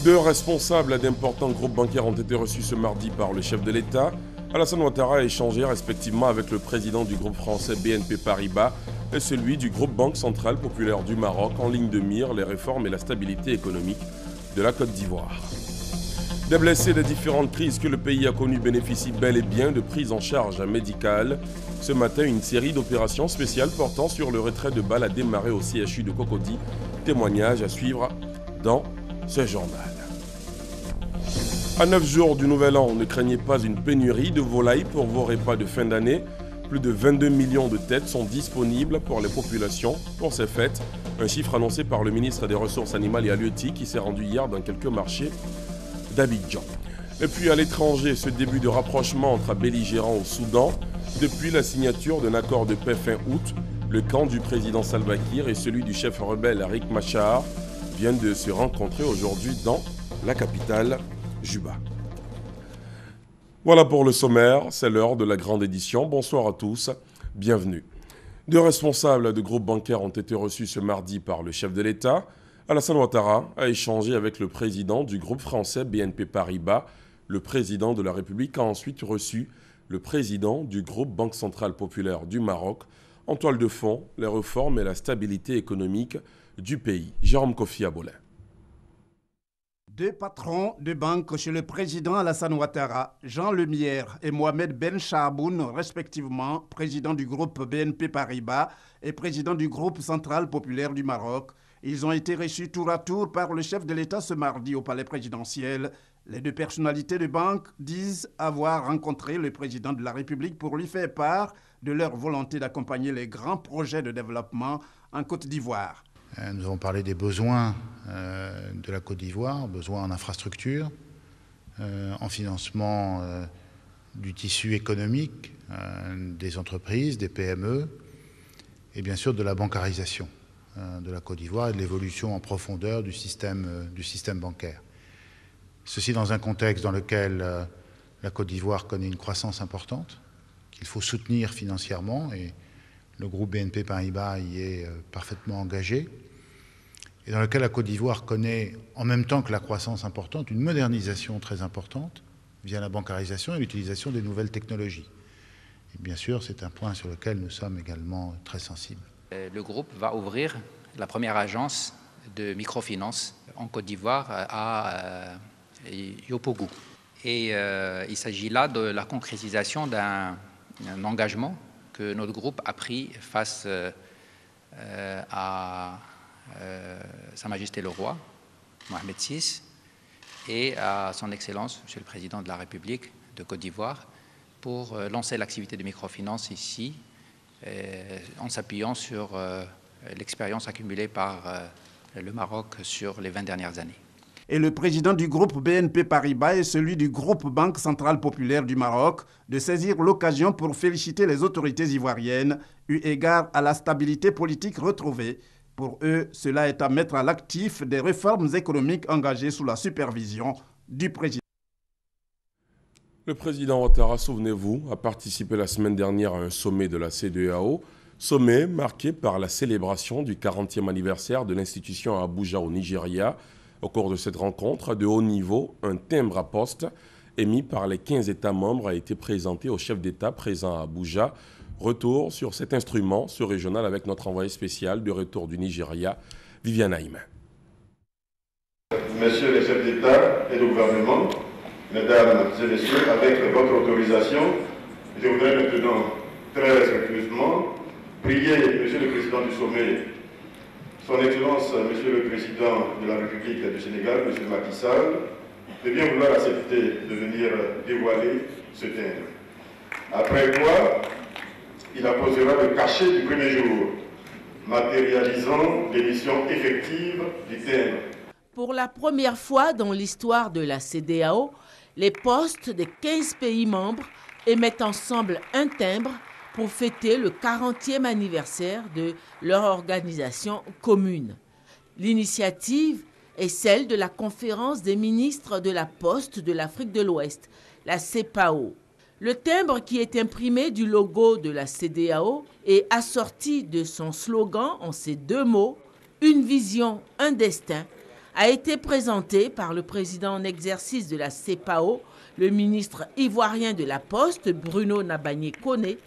Deux responsables d'importants groupes bancaires ont été reçus ce mardi par le chef de l'État. Alassane Ouattara a échangé respectivement avec le président du groupe français BNP Paribas et celui du groupe Banque Centrale Populaire du Maroc, en ligne de mire les réformes et la stabilité économique de la Côte d'Ivoire. Des blessés des différentes crises que le pays a connues bénéficient bel et bien de prise en charge médicale. Ce matin, une série d'opérations spéciales portant sur le retrait de balles a démarré au CHU de Cocody. Témoignage à suivre dans ce journal. À 9 jours du Nouvel An, ne craignez pas une pénurie de volailles pour vos repas de fin d'année. Plus de 22 millions de têtes sont disponibles pour les populations pour ces fêtes. Un chiffre annoncé par le ministre des Ressources animales et halieutiques qui s'est rendu hier dans quelques marchés d'Abidjan. Et puis à l'étranger, ce début de rapprochement entre belligérants au Soudan. Depuis la signature d'un accord de paix fin août, le camp du président Salva Kiir et celui du chef rebelle Riek Machar viennent de se rencontrer aujourd'hui dans la capitale, Juba. Voilà pour le sommaire, c'est l'heure de la grande édition. Bonsoir à tous, bienvenue. Deux responsables de groupes bancaires ont été reçus ce mardi par le chef de l'État. Alassane Ouattara a échangé avec le président du groupe français BNP Paribas. Le président de la République a ensuite reçu le président du groupe Banque Centrale Populaire du Maroc. En toile de fond, les réformes et la stabilité économique du pays. Jérôme Kofi Abolin. Deux patrons de banque chez le président Alassane Ouattara, Jean Lemierre et Mohamed Ben Chaboun, respectivement président du groupe BNP Paribas et président du groupe Central Populaire du Maroc. Ils ont été reçus tour à tour par le chef de l'État ce mardi au palais présidentiel. Les deux personnalités de banque disent avoir rencontré le président de la République pour lui faire part de leur volonté d'accompagner les grands projets de développement en Côte d'Ivoire. Nous avons parlé des besoins de la Côte d'Ivoire, besoins en infrastructure, en financement du tissu économique, des entreprises, des PME, et bien sûr de la bancarisation de la Côte d'Ivoire et de l'évolution en profondeur du système bancaire. Ceci dans un contexte dans lequel la Côte d'Ivoire connaît une croissance importante, qu'il faut soutenir financièrement, et le groupe BNP Paribas y est parfaitement engagé, et dans lequel la Côte d'Ivoire connaît, en même temps que la croissance importante, une modernisation très importante via la bancarisation et l'utilisation des nouvelles technologies. Et bien sûr, c'est un point sur lequel nous sommes également très sensibles. Le groupe va ouvrir la première agence de microfinance en Côte d'Ivoire à Yopougon. Et il s'agit là de la concrétisation d'un engagement que notre groupe a pris face à Sa Majesté le Roi, Mohamed VI, et à Son Excellence, Monsieur le Président de la République de Côte d'Ivoire, pour lancer l'activité de microfinance ici, en s'appuyant sur l'expérience accumulée par le Maroc sur les 20 dernières années. Et le président du groupe BNP Paribas et celui du groupe Banque Centrale Populaire du Maroc de saisir l'occasion pour féliciter les autorités ivoiriennes eu égard à la stabilité politique retrouvée. Pour eux, cela est à mettre à l'actif des réformes économiques engagées sous la supervision du président. Le président Ouattara, souvenez-vous, a participé la semaine dernière à un sommet de la CEDEAO, sommet marqué par la célébration du 40e anniversaire de l'institution à Abuja au Nigeria. Au cours de cette rencontre de haut niveau, un timbre à poste émis par les 15 États membres a été présenté au chef d'État présent à Abuja. Retour sur cet instrument, ce régional, avec notre envoyé spécial de retour du Nigeria, Viviane Haïm. Messieurs les chefs d'État et de gouvernement, Mesdames et Messieurs, avec votre autorisation, je voudrais maintenant très respectueusement prier Monsieur le Président du sommet, Son Excellence Monsieur le Président de la République du Sénégal, Monsieur Macky Sall, de bien vouloir accepter de venir dévoiler ce timbre. Après quoi, il apposera le cachet du premier jour, matérialisant l'émission effective du timbre. Pour la première fois dans l'histoire de la CEDEAO, les postes des 15 pays membres émettent ensemble un timbre pour fêter le 40e anniversaire de leur organisation commune. L'initiative est celle de la Conférence des ministres de la Poste de l'Afrique de l'Ouest, la CEPAO. Le timbre qui est imprimé du logo de la CEDEAO et assorti de son slogan en ces deux mots, « Une vision, un destin », a été présenté par le président en exercice de la CEPAO, le ministre ivoirien de la Poste, Bruno Nabagné-Koné,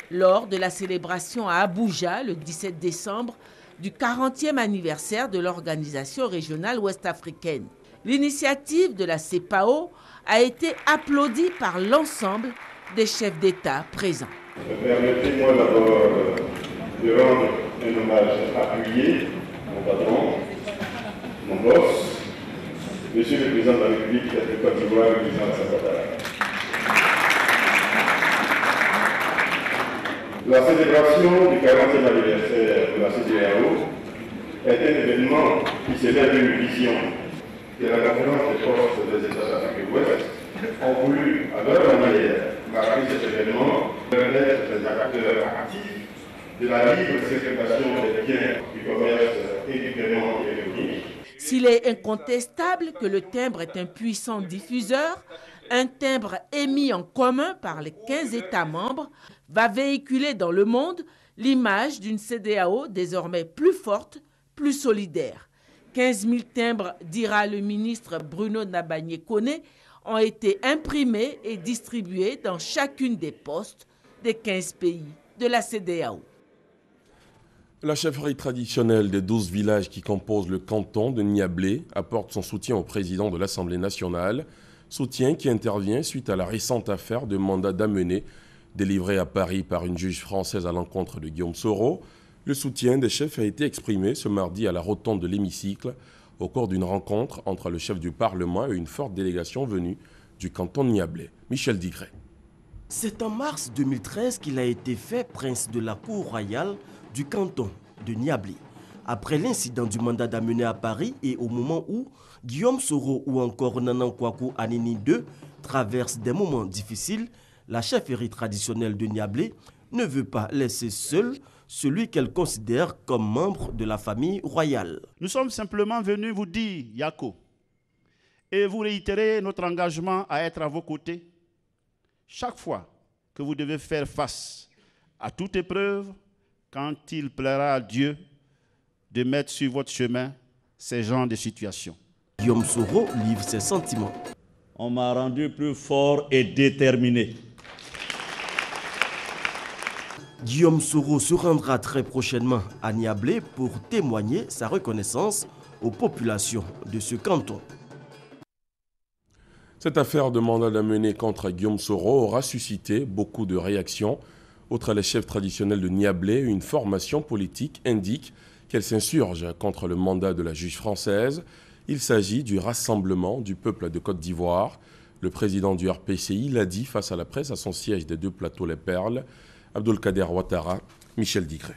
lors de la célébration à Abuja le 17 décembre du 40e anniversaire de l'organisation régionale ouest-africaine. L'initiative de la CEPAO a été applaudie par l'ensemble des chefs d'État présents. Permettez-moi d'abord de rendre un hommage appuyé à mon patron, mon boss, Monsieur le Président de la République de Côte d'Ivoire, le président Alassane Ouattara. La célébration du 40e anniversaire de la CEDEAO est un événement qui célèbre une vision que la conférence des forces des États d'Afrique de l'Ouest ont voulu, à leur manière, marquer cet événement, permettre des acteurs actifs de la libre circulation des biens, du commerce et du paiement électronique. S'il est incontestable que le timbre est un puissant diffuseur, un timbre émis en commun par les 15 États membres va véhiculer dans le monde l'image d'une CEDEAO désormais plus forte, plus solidaire. 15 000 timbres, dira le ministre Bruno Nabagné-Koné, ont été imprimés et distribués dans chacune des postes des 15 pays de la CEDEAO. La chefferie traditionnelle des 12 villages qui composent le canton de Niablé apporte son soutien au président de l'Assemblée nationale, soutien qui intervient suite à la récente affaire de mandat d'amener délivré à Paris par une juge française à l'encontre de Guillaume Soro. Le soutien des chefs a été exprimé ce mardi à la rotonde de l'hémicycle au cours d'une rencontre entre le chef du Parlement et une forte délégation venue du canton de Niablé. Michel Digré. C'est en mars 2013 qu'il a été fait prince de la cour royale du canton de Niablé. Après l'incident du mandat d'amener à Paris et au moment où Guillaume Soro ou encore Nanan Kouakou Anini II traversent des moments difficiles, la chefferie traditionnelle de Niablé ne veut pas laisser seul celui qu'elle considère comme membre de la famille royale. Nous sommes simplement venus vous dire, Yako, et vous réitérer notre engagement à être à vos côtés chaque fois que vous devez faire face à toute épreuve, quand il plaira à Dieu de mettre sur votre chemin ces genres de situations. Guillaume Soro livre ses sentiments. On m'a rendu plus fort et déterminé. Guillaume Soro se rendra très prochainement à Niablé pour témoigner sa reconnaissance aux populations de ce canton. Cette affaire de mandat d'amener contre Guillaume Soro aura suscité beaucoup de réactions. Outre les chefs traditionnels de Niablé, une formation politique indique qu'elle s'insurge contre le mandat de la juge française. Il s'agit du Rassemblement du peuple de Côte d'Ivoire. Le président du RPCI l'a dit face à la presse à son siège des Deux Plateaux Les Perles. Abdelkader Ouattara, Michel Digré.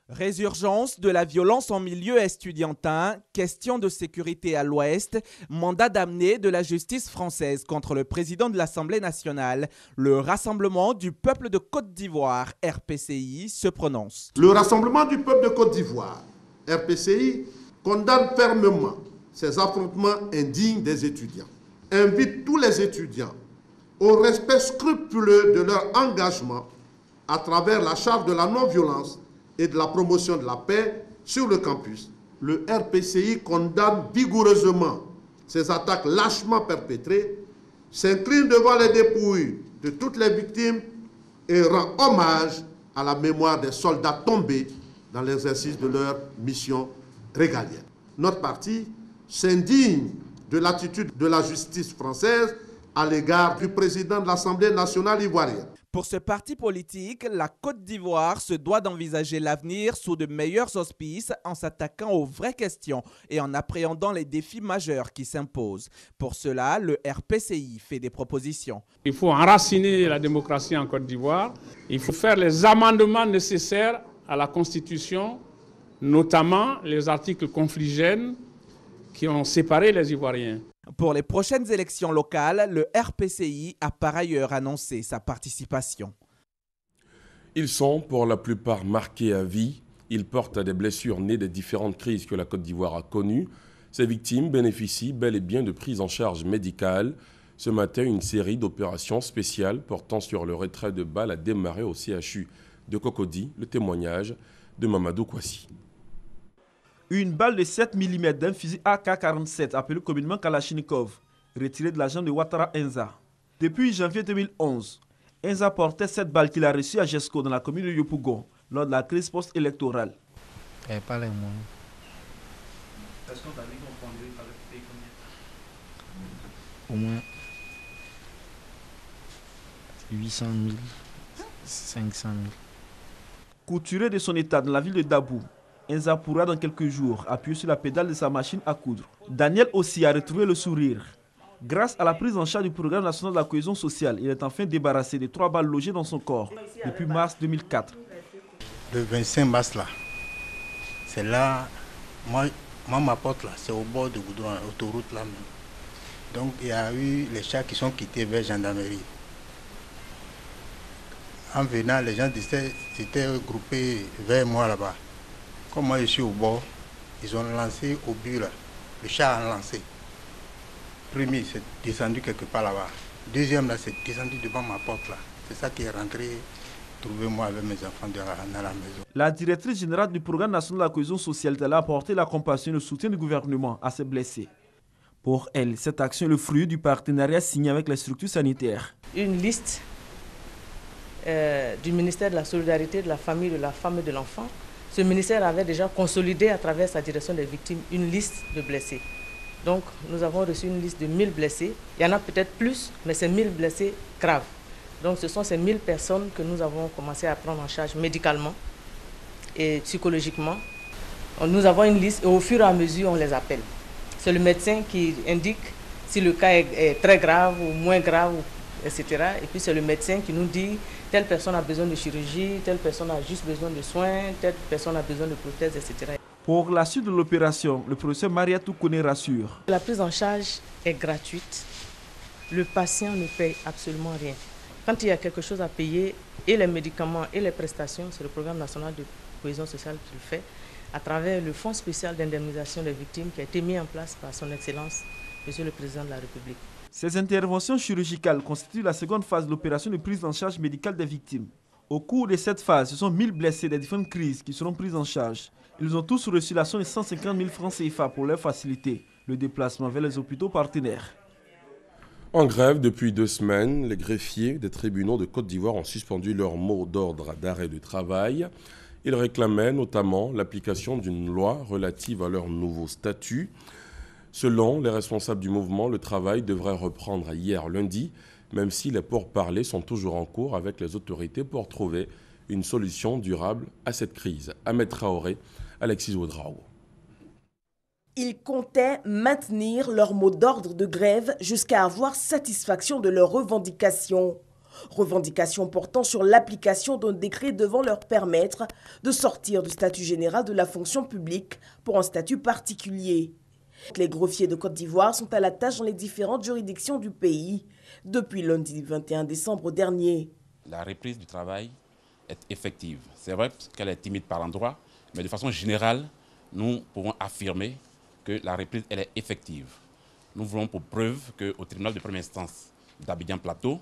Résurgence de la violence en milieu estudiantin, question de sécurité à l'Ouest, mandat d'amener de la justice française contre le président de l'Assemblée nationale. Le Rassemblement du peuple de Côte d'Ivoire, RPCI, se prononce. Le Rassemblement du peuple de Côte d'Ivoire, RPCI, condamne fermement ces affrontements indignes des étudiants. Invite tous les étudiants au respect scrupuleux de leur engagement à travers la charte de la non-violence et de la promotion de la paix sur le campus. Le RPCI condamne vigoureusement ces attaques lâchement perpétrées, s'incline devant les dépouilles de toutes les victimes et rend hommage à la mémoire des soldats tombés dans l'exercice de leur mission régalienne. Notre parti s'indigne de l'attitude de la justice française à l'égard du président de l'Assemblée nationale ivoirienne. Pour ce parti politique, la Côte d'Ivoire se doit d'envisager l'avenir sous de meilleurs auspices en s'attaquant aux vraies questions et en appréhendant les défis majeurs qui s'imposent. Pour cela, le RPCI fait des propositions. Il faut enraciner la démocratie en Côte d'Ivoire. Il faut faire les amendements nécessaires à la Constitution, notamment les articles confligènes qui ont séparé les Ivoiriens. Pour les prochaines élections locales, le RPCI a par ailleurs annoncé sa participation. Ils sont pour la plupart marqués à vie. Ils portent des blessures nées des différentes crises que la Côte d'Ivoire a connues. Ces victimes bénéficient bel et bien de prises en charge médicale. Ce matin, une série d'opérations spéciales portant sur le retrait de balles a démarré au CHU de Cocody. Le témoignage de Mamadou Kwasi. Une balle de 7 mm d'un fusil AK-47 appelé communément Kalachnikov, retiré de l'agent de Ouattara Enza. Depuis janvier 2011, Enza portait cette balle qu'il a reçue à Jesco dans la commune de Yopougon lors de la crise post-électorale. Est-ce qu'on t'a dit qu'on prendrait combien? Au moins 800 000, 500 000. Couturé de son état dans la ville de Dabou, Enza pourra dans quelques jours appuyer sur la pédale de sa machine à coudre. Daniel aussi a retrouvé le sourire. Grâce à la prise en charge du programme national de la cohésion sociale, il est enfin débarrassé des 3 balles logées dans son corps depuis mars 2004. Le 25 mars là, c'est là, moi ma porte là, c'est au bord de Goudron, autoroute là même. Donc il y a eu les chars qui sont quittés vers gendarmerie. En venant, les gens s'étaient regroupés vers moi là-bas. Comme moi je suis au bord, ils ont lancé au but là. Le char a lancé. Premier, c'est descendu quelque part là-bas. Deuxième là, c'est descendu devant ma porte là. C'est ça qui est rentré, trouver moi avec mes enfants dans la maison. La directrice générale du programme national de la cohésion sociale a apporté la compassion et le soutien du gouvernement à ces blessés. Pour elle, cette action est le fruit du partenariat signé avec les structures sanitaires. Une liste du ministère de la Solidarité, de la Famille, de la Femme et de l'Enfant. Ce ministère avait déjà consolidé à travers sa direction des victimes une liste de blessés. Donc nous avons reçu une liste de 1000 blessés. Il y en a peut-être plus, mais c'est 1000 blessés graves. Donc ce sont ces 1000 personnes que nous avons commencé à prendre en charge médicalement et psychologiquement. Nous avons une liste et au fur et à mesure on les appelle. C'est le médecin qui indique si le cas est très grave ou moins grave, etc. Et puis c'est le médecin qui nous dit telle personne a besoin de chirurgie, telle personne a juste besoin de soins, telle personne a besoin de prothèses, etc. Pour la suite de l'opération, le professeur Mariatou Kone rassure. La prise en charge est gratuite. Le patient ne paye absolument rien. Quand il y a quelque chose à payer, et les médicaments et les prestations, c'est le programme national de cohésion sociale qui le fait, à travers le fonds spécial d'indemnisation des victimes qui a été mis en place par son Excellence, Monsieur le Président de la République. Ces interventions chirurgicales constituent la seconde phase de l'opération de prise en charge médicale des victimes. Au cours de cette phase, ce sont 1000 blessés des différentes crises qui seront pris en charge. Ils ont tous reçu la somme de 150 000 francs CFA pour leur faciliter le déplacement vers les hôpitaux partenaires. En grève depuis 2 semaines, les greffiers des tribunaux de Côte d'Ivoire ont suspendu leur mot d'ordre d'arrêt de travail. Ils réclamaient notamment l'application d'une loi relative à leur nouveau statut. Selon les responsables du mouvement, le travail devrait reprendre hier lundi, même si les pourparlers sont toujours en cours avec les autorités pour trouver une solution durable à cette crise. Ahmed Traoré, Alexis Ouedraogo. Ils comptaient maintenir leur mot d'ordre de grève jusqu'à avoir satisfaction de leurs revendications. Revendications portant sur l'application d'un décret devant leur permettre de sortir du statut général de la fonction publique pour un statut particulier. Les greffiers de Côte d'Ivoire sont à la tâche dans les différentes juridictions du pays depuis lundi 21 décembre dernier. La reprise du travail est effective. C'est vrai qu'elle est timide par endroits, mais de façon générale, nous pouvons affirmer que la reprise elle est effective. Nous voulons pour preuve qu'au tribunal de première instance d'Abidjan Plateau,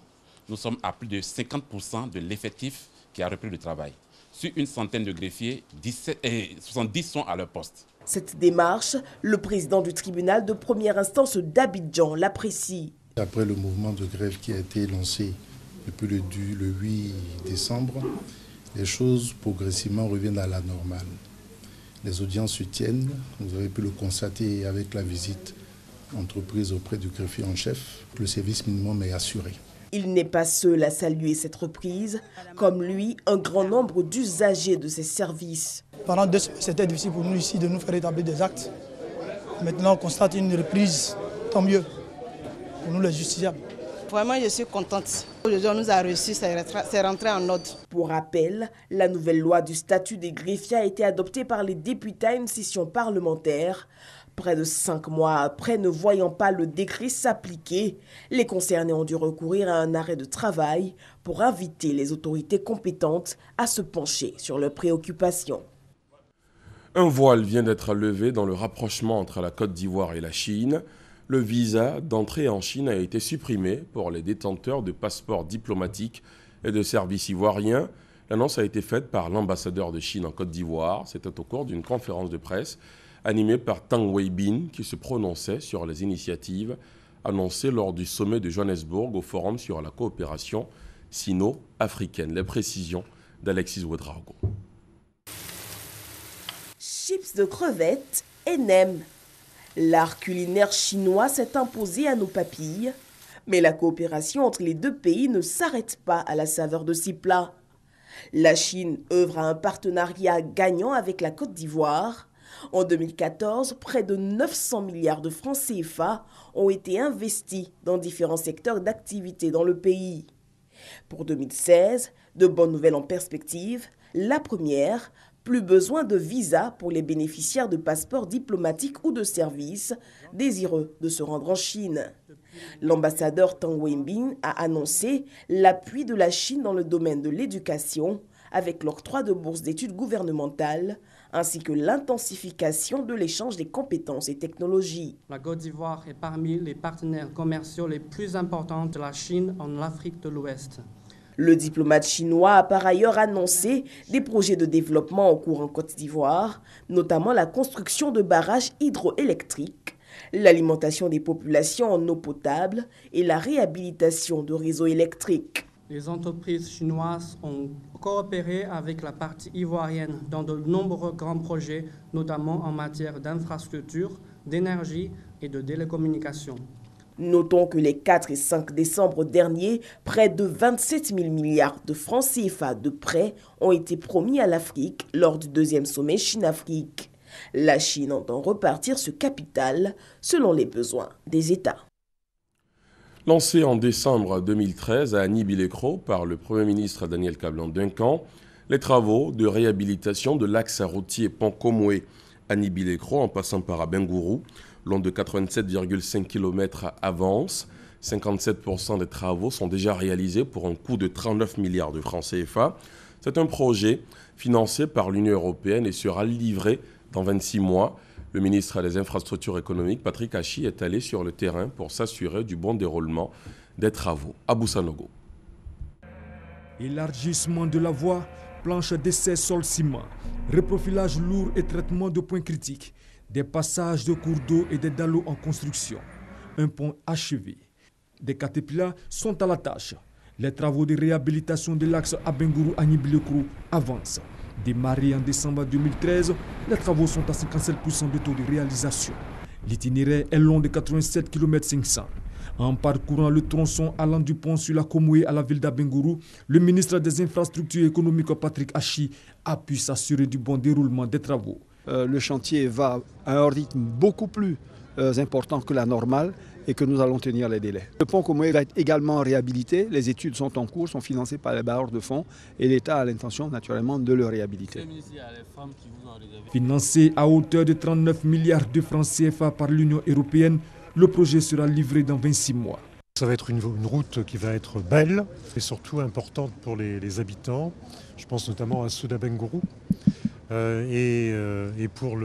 nous sommes à plus de 50% de l'effectif qui a repris le travail. Sur une centaine de greffiers, 70 sont à leur poste. Cette démarche, le président du tribunal de première instance d'Abidjan l'apprécie. Après le mouvement de grève qui a été lancé depuis le 8 décembre, les choses progressivement reviennent à la normale. Les audiences se tiennent, vous avez pu le constater avec la visite entreprise auprès du greffier en chef. Le service minimum est assuré. Il n'est pas seul à saluer cette reprise, comme lui, un grand nombre d'usagers de ces services. Pendant 2 semaines, c'était difficile pour nous ici de nous faire établir des actes. Maintenant, on constate une reprise, tant mieux, pour nous les justiciables. Vraiment, je suis contente. Aujourd'hui, on nous a reçus, c'est rentré en ordre. Pour rappel, la nouvelle loi du statut des greffiers a été adoptée par les députés à une session parlementaire. Près de 5 mois après, ne voyant pas le décret s'appliquer, les concernés ont dû recourir à un arrêt de travail pour inviter les autorités compétentes à se pencher sur leurs préoccupations. Un voile vient d'être levé dans le rapprochement entre la Côte d'Ivoire et la Chine. Le visa d'entrée en Chine a été supprimé pour les détenteurs de passeports diplomatiques et de services ivoiriens. L'annonce a été faite par l'ambassadeur de Chine en Côte d'Ivoire. C'était au cours d'une conférence de presse animée par Tang Weibin qui se prononçait sur les initiatives annoncées lors du sommet de Johannesburg au Forum sur la coopération sino-africaine. Les précisions d'Alexis Ouedraogo. Chips de crevettes et nem. L'art culinaire chinois s'est imposé à nos papilles, mais la coopération entre les deux pays ne s'arrête pas à la saveur de ces plats. La Chine œuvre à un partenariat gagnant avec la Côte d'Ivoire. En 2014, près de 900 milliards de francs CFA ont été investis dans différents secteurs d'activité dans le pays. Pour 2016, de bonnes nouvelles en perspective. La première, plus besoin de visa pour les bénéficiaires de passeports diplomatiques ou de services désireux de se rendre en Chine. L'ambassadeur Tang Weibin a annoncé l'appui de la Chine dans le domaine de l'éducation avec l'octroi de bourses d'études gouvernementales ainsi que l'intensification de l'échange des compétences et technologies. La Côte d'Ivoire est parmi les partenaires commerciaux les plus importants de la Chine en Afrique de l'Ouest. Le diplomate chinois a par ailleurs annoncé des projets de développement en cours en Côte d'Ivoire, notamment la construction de barrages hydroélectriques, l'alimentation des populations en eau potable et la réhabilitation de réseaux électriques. Les entreprises chinoises ont coopéré avec la partie ivoirienne dans de nombreux grands projets, notamment en matière d'infrastructures, d'énergie et de télécommunications. Notons que les 4 et 5 décembre derniers, près de 27 000 milliards de francs CFA de prêts ont été promis à l'Afrique lors du 2e sommet Chine-Afrique. La Chine entend repartir ce capital selon les besoins des États. Lancé en décembre 2013 à Annie-Bilécro par le Premier ministre Daniel Kablan-Duncan, les travaux de réhabilitation de l'axe routier Pont-Komoué Annie-Bilécro en passant par Abengourou, long de 87,5 km avancent. 57% des travaux sont déjà réalisés pour un coût de 39 milliards de francs CFA. C'est un projet financé par l'Union européenne et sera livré dans 26 mois. Le ministre des Infrastructures économiques, Patrick Achi, est allé sur le terrain pour s'assurer du bon déroulement des travaux. Abou Sanogo. Élargissement de la voie, planche d'essai sol-ciment, reprofilage lourd et traitement de points critiques, des passages de cours d'eau et des dallots en construction. Un pont achevé. Des caterpillars sont à la tâche. Les travaux de réhabilitation de l'axe Abengourou-Annie-Bilécro avancent. Démarrés en décembre 2013, les travaux sont à 57% de taux de réalisation. L'itinéraire est long de 87 km 500. En parcourant le tronçon allant du pont sur la Komoué à la ville d'Abengourou, le ministre des Infrastructures économiques Patrick Achi a pu s'assurer du bon déroulement des travaux. Le chantier va à un rythme beaucoup plus important que la normale et que nous allons tenir les délais. Le pont Komoué va être également réhabilité. Les études sont en cours, sont financées par les bailleurs de fonds et l'État a l'intention naturellement de le réhabiliter. Financé à hauteur de 39 milliards de francs CFA par l'Union européenne, le projet sera livré dans 26 mois. Ça va être une route qui va être belle et surtout importante pour les habitants. Je pense notamment à ceux d'Abengourou et pour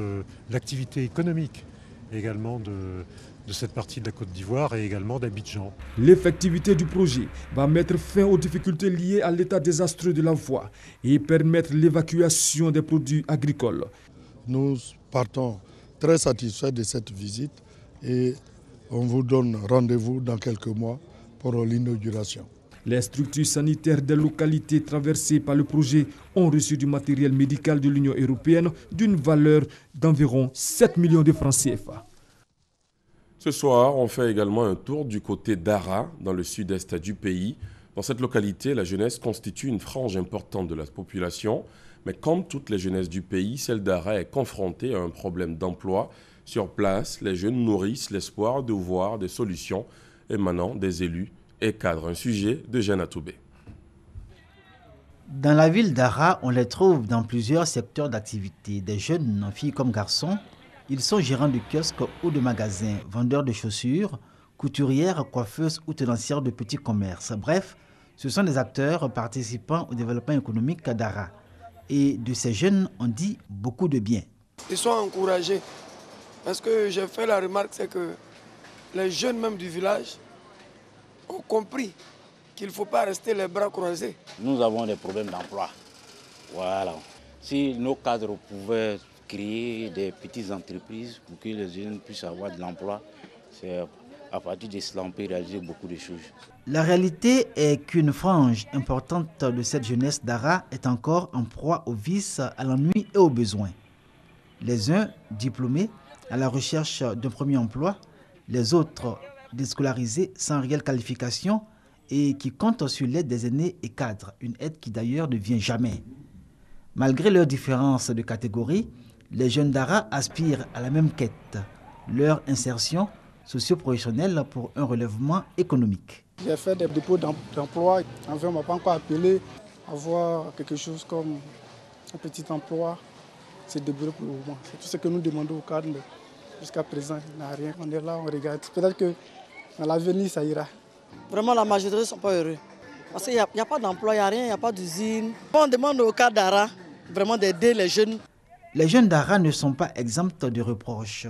l'activité économique également de cette partie de la Côte d'Ivoire et également d'Abidjan. L'effectivité du projet va mettre fin aux difficultés liées à l'état désastreux de la voie et permettre l'évacuation des produits agricoles. Nous partons très satisfaits de cette visite et on vous donne rendez-vous dans quelques mois pour l'inauguration. Les structures sanitaires des localités traversées par le projet ont reçu du matériel médical de l'Union européenne d'une valeur d'environ 7 millions de francs CFA. Ce soir, on fait également un tour du côté d'Ara, dans le sud-est du pays. Dans cette localité, la jeunesse constitue une frange importante de la population. Mais comme toutes les jeunesses du pays, celle d'Ara est confrontée à un problème d'emploi. Sur place, les jeunes nourrissent l'espoir de voir des solutions émanant des élus et cadres. Un sujet de Jeanne Atoubé. Dans la ville d'Ara, on les trouve dans plusieurs secteurs d'activité. Des jeunes, filles comme garçons, ils sont gérants de kiosques ou de magasins, vendeurs de chaussures, couturières, coiffeuses ou tenancières de petits commerces. Bref, ce sont des acteurs participant au développement économique d'Ara. Et de ces jeunes, on dit beaucoup de bien. Ils sont encouragés parce que j'ai fait la remarque, c'est que les jeunes même du village ont compris qu'il ne faut pas rester les bras croisés. Nous avons des problèmes d'emploi. Voilà. Si nos cadres pouvaient créer des petites entreprises pour que les jeunes puissent avoir de l'emploi, c'est à partir de cela on peut réaliser beaucoup de choses. La réalité est qu'une frange importante de cette jeunesse d'Ara est encore en proie aux vices, à l'ennui et aux besoins. Les uns diplômés à la recherche d'un premier emploi, les autres déscolarisés sans réelle qualification et qui comptent sur l'aide des aînés et cadres, une aide qui d'ailleurs ne vient jamais. Malgré leurs différences de catégorie, les jeunes d'Ara aspirent à la même quête, leur insertion socio-professionnelle pour un relèvement économique. J'ai fait des dépôts d'emploi, enfin on ne m'a pas encore appelé à avoir quelque chose comme un petit emploi. C'est débrouillé pour le moment. C'est tout ce que nous demandons au cadre, mais jusqu'à présent, il n'y a rien. On est là, on regarde. Peut-être que dans l'avenir, ça ira. Vraiment, la majorité ne sont pas heureux. Parce qu'il n'y a pas d'emploi, il n'y a rien, il n'y a pas d'usine. On demande au cadre d'Ara vraiment d'aider les jeunes. Les jeunes d'Ara ne sont pas exempts de reproches.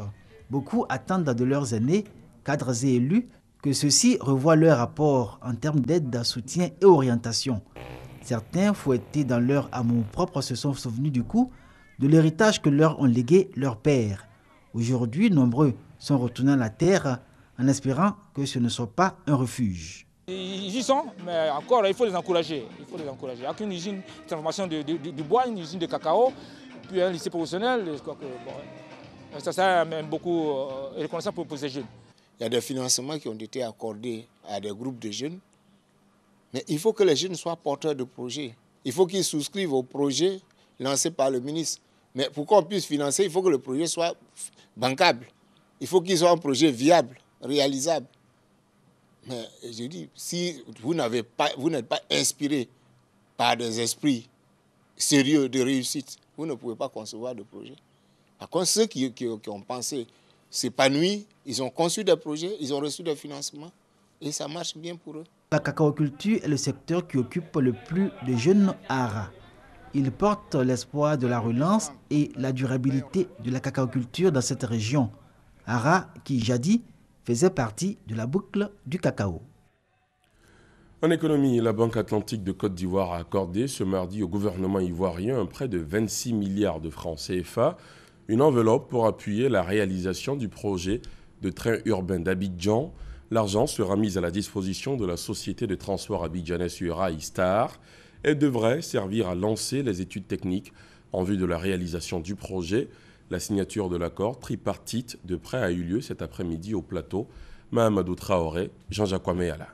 Beaucoup attendent de leurs aînés, cadres et élus, que ceux-ci revoient leur rapport en termes d'aide, soutien et orientation. Certains, fouettés dans leur amour-propre, se sont souvenus du coup de l'héritage que leur ont légué leurs pères. Aujourd'hui, nombreux sont retournés à la terre en espérant que ce ne soit pas un refuge. Ils y sont, mais encore, il faut les encourager. Il faut les encourager. Il n'y a qu'une usine de transformation du bois, une usine de cacao, puis un lycée professionnel. Je crois que, ça sert même beaucoup reconnaissant pour ces jeunes. Il y a des financements qui ont été accordés à des groupes de jeunes, mais il faut que les jeunes soient porteurs de projets. Il faut qu'ils souscrivent aux projets lancés par le ministre. Mais pour qu'on puisse financer, il faut que le projet soit bancable. Il faut qu'il soit un projet viable, réalisable. Mais je dis, si vous n'êtes pas inspiré par des esprits sérieux de réussite, vous ne pouvez pas concevoir de projet. Par contre, ceux qui ont pensé s'épanouir, ils ont conçu des projets, ils ont reçu des financements et ça marche bien pour eux. La cacaoculture est le secteur qui occupe le plus de jeunes à Ara. Il porte l'espoir de la relance et la durabilité de la cacaoculture dans cette région. Ara, qui jadis faisait partie de la boucle du cacao. En économie, la Banque Atlantique de Côte d'Ivoire a accordé ce mardi au gouvernement ivoirien un prêt de 26 milliards de francs CFA, une enveloppe pour appuyer la réalisation du projet de train urbain d'Abidjan. L'argent sera mis à la disposition de la société de transport abidjanaise Rail Star et devrait servir à lancer les études techniques en vue de la réalisation du projet. La signature de l'accord tripartite de prêt a eu lieu cet après-midi au plateau. Mahamadou Traoré, Jean-Jacques Ouaméala.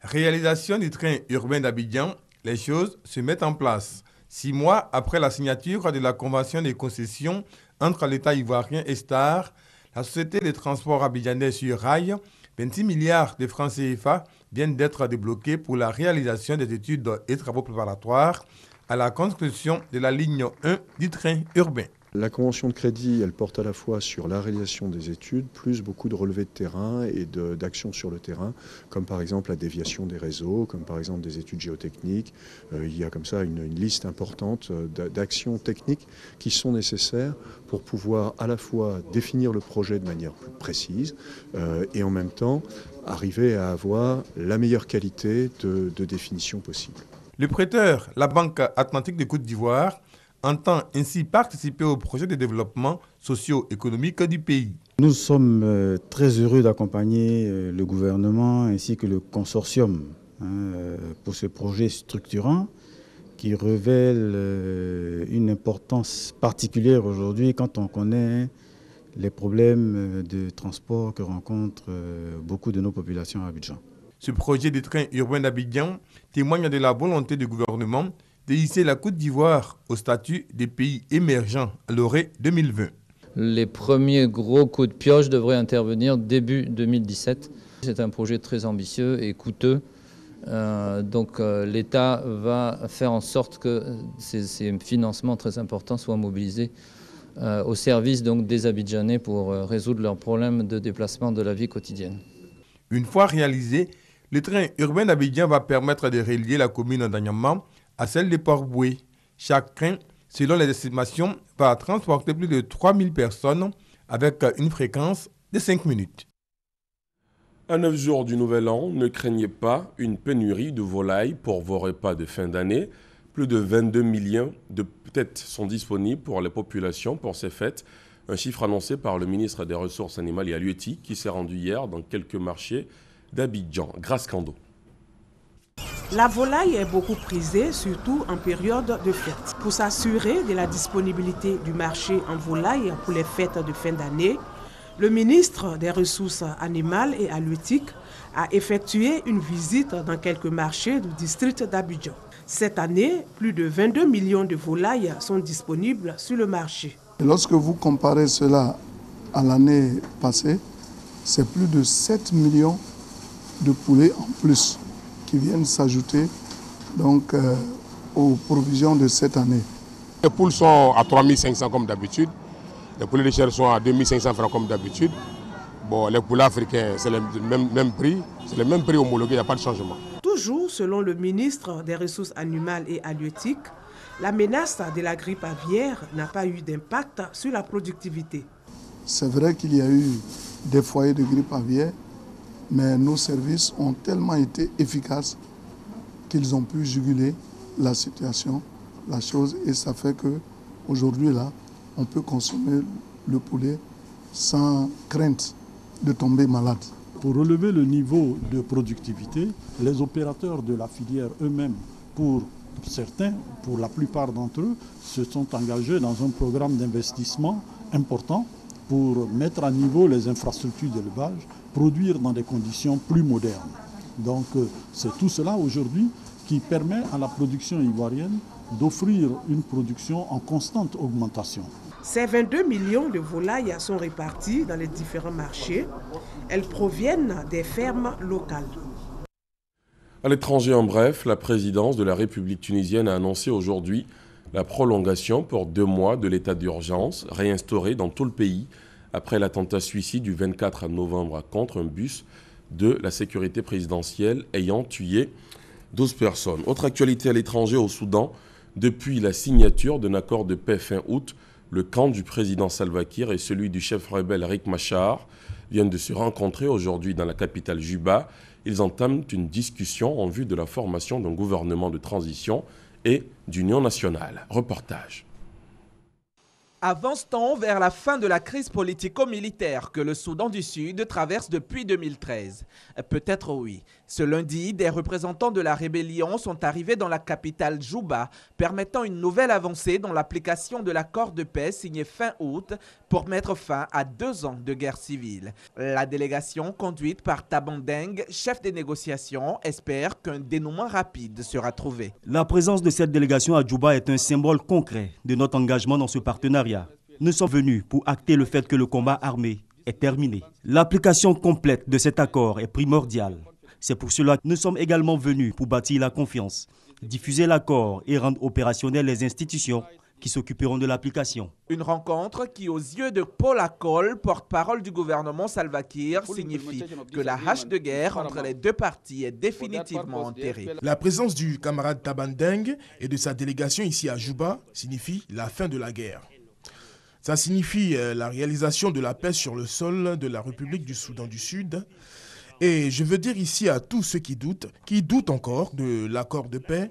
Réalisation du train urbain d'Abidjan, les choses se mettent en place. 6 mois après la signature de la convention de concession entre l'État ivoirien et Star, la société de transport abidjanaise sur rail, 26 milliards de francs CFA viennent d'être débloqués pour la réalisation des études et travaux préparatoires à la construction de la ligne 1 du train urbain. La convention de crédit, elle porte à la fois sur la réalisation des études, plus beaucoup de relevés de terrain et d'actions sur le terrain, comme par exemple la déviation des réseaux, comme par exemple des études géotechniques. Il y a comme ça une liste importante d'actions techniques qui sont nécessaires pour pouvoir à la fois définir le projet de manière plus précise et en même temps arriver à avoir la meilleure qualité de définition possible. Le prêteur, la Banque Atlantique de Côte d'Ivoire, entend ainsi participer au projet de développement socio-économique du pays. Nous sommes très heureux d'accompagner le gouvernement ainsi que le consortium pour ce projet structurant qui révèle une importance particulière aujourd'hui quand on connaît les problèmes de transport que rencontrent beaucoup de nos populations à Abidjan. Ce projet de train urbain d'Abidjan témoigne de la volonté du gouvernement de hisser la Côte d'Ivoire au statut des pays émergents à l'horizon 2020. Les premiers gros coups de pioche devraient intervenir début 2017. C'est un projet très ambitieux et coûteux. Donc l'État va faire en sorte que ces financements très importants soient mobilisés au service donc, des Abidjanais pour résoudre leurs problèmes de déplacement de la vie quotidienne. Une fois réalisé, le train urbain d'Abidjan va permettre de relier la commune d'Anyama à celle de Port-Boué. Chaque train, selon les estimations, va transporter plus de 3000 personnes avec une fréquence de 5 minutes. À 9 jours du Nouvel An, ne craignez pas une pénurie de volailles pour vos repas de fin d'année. Plus de 22 millions de têtes sont disponibles pour les populations pour ces fêtes. Un chiffre annoncé par le ministre des Ressources animales et halieutiques qui s'est rendu hier dans quelques marchés d'Abidjan. Grâce Kando. La volaille est beaucoup prisée, surtout en période de fête. Pour s'assurer de la disponibilité du marché en volaille pour les fêtes de fin d'année, le ministre des Ressources animales et halieutiques a effectué une visite dans quelques marchés du district d'Abidjan. Cette année, plus de 22 millions de volailles sont disponibles sur le marché. Et lorsque vous comparez cela à l'année passée, c'est plus de 7 millions de poulets en plus qui viennent s'ajouter donc aux provisions de cette année. Les poules sont à 3 500 comme d'habitude, les poulets de chair sont à 2 500 francs comme d'habitude. Bon, les poulets africains, c'est le même prix, c'est le même prix homologué, il n'y a pas de changement. Toujours selon le ministre des Ressources animales et halieutiques, la menace de la grippe aviaire n'a pas eu d'impact sur la productivité. C'est vrai qu'il y a eu des foyers de grippe aviaire, mais nos services ont tellement été efficaces qu'ils ont pu juguler la situation, la chose, et ça fait qu'aujourd'hui, là, on peut consommer le poulet sans crainte de tomber malade. Pour relever le niveau de productivité, les opérateurs de la filière eux-mêmes, pour certains, pour la plupart d'entre eux, se sont engagés dans un programme d'investissement important pour mettre à niveau les infrastructures d'élevage, produire dans des conditions plus modernes. Donc c'est tout cela aujourd'hui qui permet à la production ivoirienne d'offrir une production en constante augmentation. Ces 22 millions de volailles sont réparties dans les différents marchés. Elles proviennent des fermes locales. À l'étranger, en bref, la présidence de la République tunisienne a annoncé aujourd'hui la prolongation pour 2 mois de l'état d'urgence réinstauré dans tout le pays après l'attentat suicide du 24 novembre contre un bus de la sécurité présidentielle ayant tué 12 personnes. Autre actualité à l'étranger, au Soudan, depuis la signature d'un accord de paix fin août, le camp du président Salva Kiir et celui du chef rebelle Riek Machar viennent de se rencontrer aujourd'hui dans la capitale Juba. Ils entament une discussion en vue de la formation d'un gouvernement de transition et d'union nationale. Reportage. Avance-t-on vers la fin de la crise politico-militaire que le Soudan du Sud traverse depuis 2013? Peut-être oui. Ce lundi, des représentants de la rébellion sont arrivés dans la capitale Juba, permettant une nouvelle avancée dans l'application de l'accord de paix signé fin août pour mettre fin à 2 ans de guerre civile. La délégation, conduite par Taban Deng, chef des négociations, espère qu'un dénouement rapide sera trouvé. La présence de cette délégation à Juba est un symbole concret de notre engagement dans ce partenariat. Nous sommes venus pour acter le fait que le combat armé est terminé. L'application complète de cet accord est primordiale. C'est pour cela que nous sommes également venus pour bâtir la confiance, diffuser l'accord et rendre opérationnelles les institutions qui s'occuperont de l'application. Une rencontre qui, aux yeux de Paul Akol, porte-parole du gouvernement Salva Kiir, signifie que la hache de guerre entre les deux parties est définitivement enterrée. La présence du camarade Taban Deng et de sa délégation ici à Juba signifie la fin de la guerre. Ça signifie la réalisation de la paix sur le sol de la République du Soudan du Sud. Et je veux dire ici à tous ceux qui doutent encore de l'accord de paix,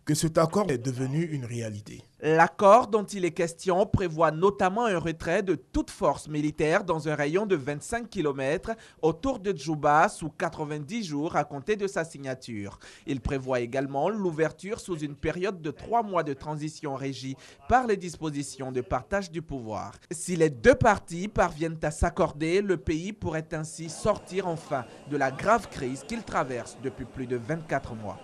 que cet accord est devenu une réalité. L'accord dont il est question prévoit notamment un retrait de toute force militaire dans un rayon de 25 km autour de Djouba sous 90 jours à compter de sa signature. Il prévoit également l'ouverture sous une période de 3 mois de transition régie par les dispositions de partage du pouvoir. Si les deux parties parviennent à s'accorder, le pays pourrait ainsi sortir enfin de la grave crise qu'il traverse depuis plus de 24 mois.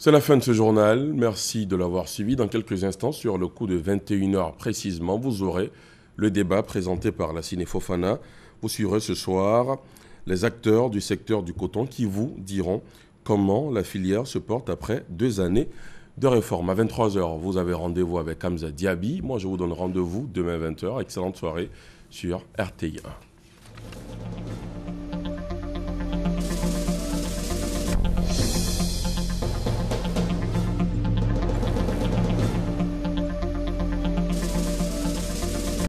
C'est la fin de ce journal. Merci de l'avoir suivi. Dans quelques instants, sur le coup de 21h précisément, vous aurez le débat présenté par la Ciné Fofana. Vous suivrez ce soir les acteurs du secteur du coton qui vous diront comment la filière se porte après 2 années de réforme. À 23h, vous avez rendez-vous avec Hamza Diaby. Moi, je vous donne rendez-vous demain 20h. Excellente soirée sur RTI 1.